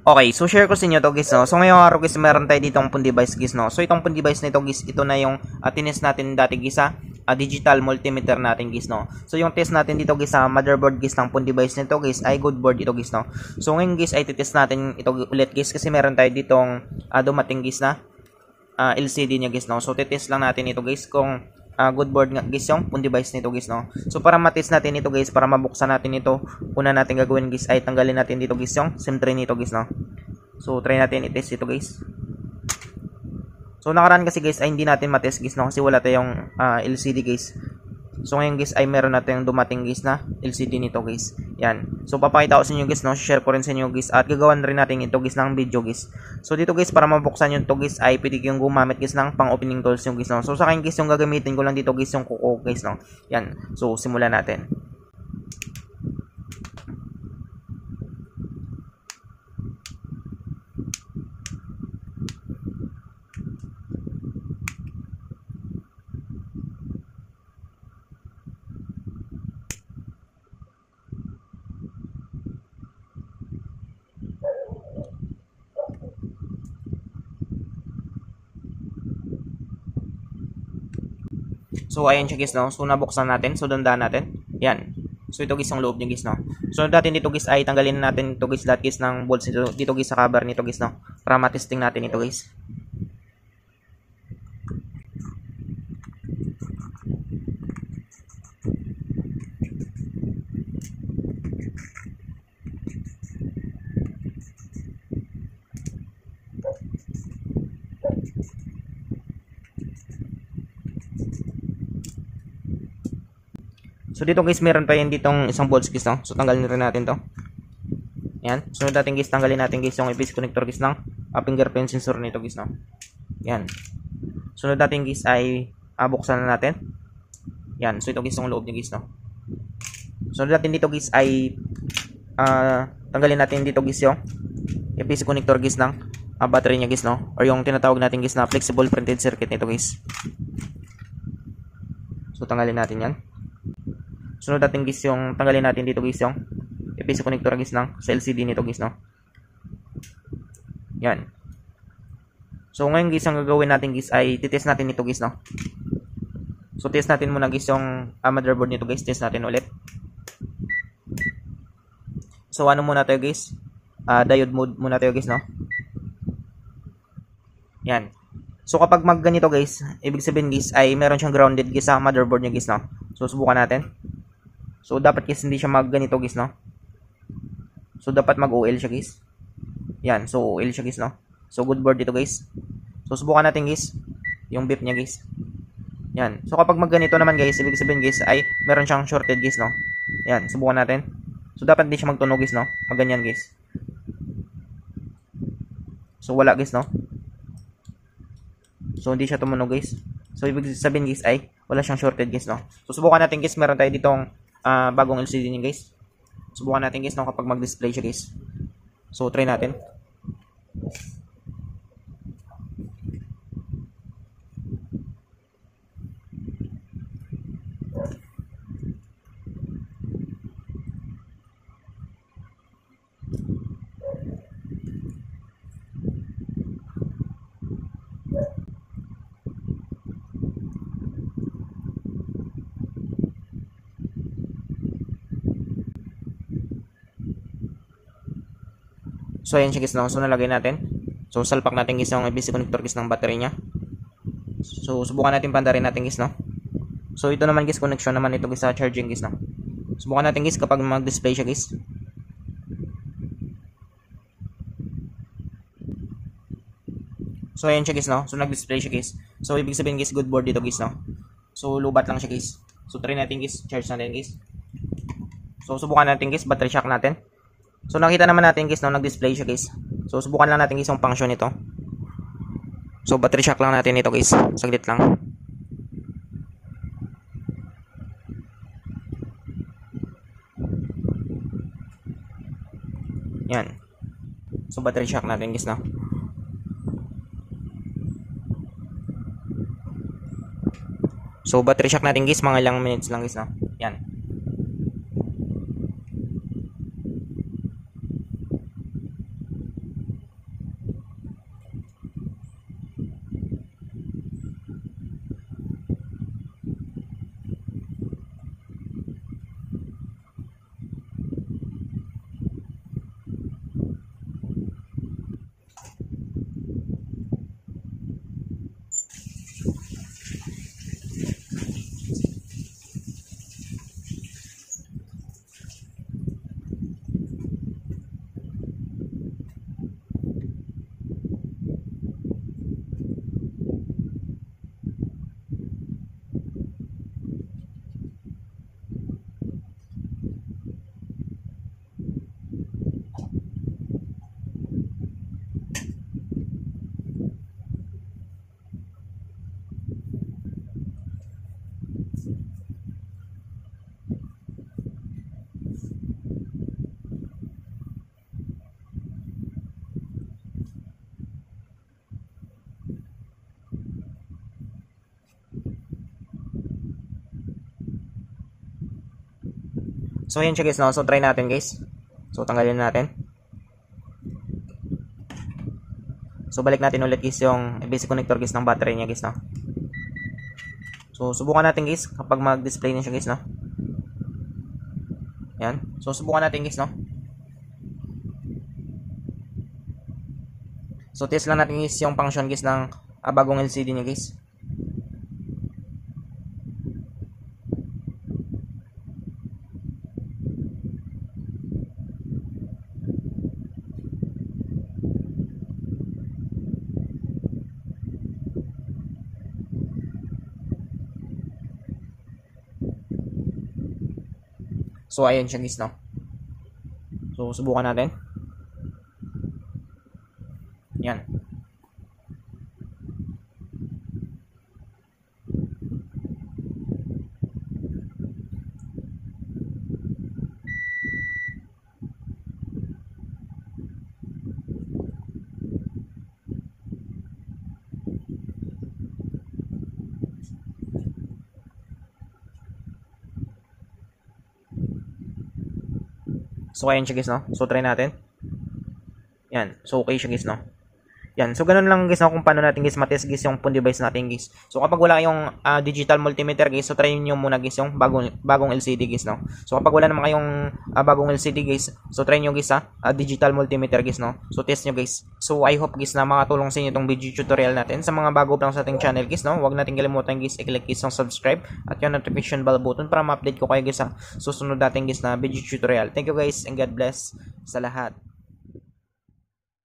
Okay, so share ko sa inyo to guys, no. So ngayong araw guys, meron tayo ditong phone device guys, no. So itong phone device nito guys, ito na yung test natin dati guys sa digital multimeter natin guys, no. So yung test natin dito guys sa motherboard guys ng phone device nito guys ay good board ito guys, no. So ngayon guys ay titest natin ito ulit guys kasi meron tayo ditong dumating guys na LCD niya guys, no. So titest lang natin ito guys kung good board nga guys yung phone device nito guys, no. So para matest natin ito guys, para mabuksan natin ito, una natin gagawin guys ay tanggalin natin dito guys yung SIM tray nito guys, no. So try natin i-test ito guys. So nakaraan kasi guys ay hindi natin matest guys, no, kasi wala tayong LCD guys. So ngayon guys ay meron natin dumating guys na LCD nito guys. Yan. So papakita ko sa inyo guys, no, share ko rin sa inyo guys at gagawin rin natin ito guys ng video guys. So dito guys para mabuksan yung to guys ay pwede yung gumamit guys ng pang opening tools yung guys, no. So sa akin guys yung gagamitin ko lang dito guys yung kuko guys, no. Yan. So simulan natin. So ayan siya guys, no. So nabuksan natin. So dandan natin. Yan. So ito guys yung loob niya guys, no. So dati dito guys ay tanggalin natin ito guys lahat guys ng bolts dito guys sa cover nito guys, no. Para matesting natin ito guys. So dito guys meron pa yan ditong isang bolts guys, no. So tanggalin rin natin to. Yan. So dating guys tanggalin natin guys yung APC connector guys ng fingerprint sensor nito guys, no. Yan. So dating guys ay buksan na natin. Yan. So ito guys yung loob niya guys, no. So dating dito guys ay tanggalin natin dito guys yung APC connector guys ng battery niya guys, no. Or yung tinatawag natin guys na flexible printed circuit nito guys. So tanggalin natin yan. Sunod natin guys yung tanggalin natin dito guys yung APC connector guys ng sa LCD nito guys, no. Yan. So ngayon guys ang gagawin natin guys ay titest natin ito guys, no. So test natin muna guys yung motherboard nito guys, test natin ulit. So ano muna tayo guys? Diode mode muna tayo guys, no. Yan. So kapag mag ganito guys, ibig sabihin guys ay meron siyang grounded guys sa motherboard niya guys, no. So subukan natin. So dapat guys hindi siya mag ganito guys, no. So dapat mag OL siya guys. Yan, so OL siya guys, no. So good board dito guys. So subukan natin guys yung beep niya guys. Yan. So kapag mag ganito naman guys, ibig sabihin guys ay meron siyang shorted guys, no. Yan, subukan natin. So dapat hindi siya magtunog guys, no. Mag ganyan guys. So wala guys, no. So hindi siya tumunog guys. So ibig sabihin guys ay wala siyang shorted guys, no. So subukan natin guys, meron tayo ditong bagong LCD niya guys. Subukan natin guys, no, kapag mag-display siya guys. So try natin. So ayan siya guys, no. So nalagay natin. So salpak natin guys yung APC connector guys ng battery niya. So subukan natin pandarin natin guys, no. So ito naman guys connection naman ito guys sa charging guys, no. Subukan natin guys kapag mag-display siya guys. So ayan siya guys, no. So nag-display siya guys. So ibig sabihin guys good board dito guys, no. So lubat lang siya guys. So try natin guys, charge natin guys. So subukan natin guys, battery shock natin. So nakita naman natin guys, no, nag-display siya guys. So subukan lang natin guys yung function nito. So battery shock lang natin ito guys. Saglit lang. Yan. So battery shock natin guys, no. So battery shock natin guys, mga ilang minutes lang guys, no. Yan. So ayan siya guys, no? So try natin guys. So tanggalin natin. So balik natin ulit guys yung basic connector guys ng battery niya guys, no? So subukan natin guys kapag mag-display na siya guys, no? Yan. So subukan natin guys, no? So test lang natin guys yung function guys ng bagong LCD niya guys. So ayan siya guys, no? So subukan natin. Yan. So ayan siya guys, no? So try natin. Yan. So okay siya guys, no? Yan. So ganun lang guys, no, kung paano natin guys matest guys yung phone device natin guys. So kapag wala kayong digital multimeter guys, so try niyo muna guys yung bagong LCD guys, no. So kapag wala naman kayong bagong LCD guys, so try niyo guys digital multimeter guys, no. So test niyo guys. So I hope guys na makatulong sa inyo itong video tutorial natin. Sa mga bago pa lang sa ating channel guys, no, huwag natin kalimutan guys i-click guys yung subscribe at yung notification bell button para ma-update ko kayo guys sa susunod natin guys na video tutorial. Thank you guys and God bless sa lahat.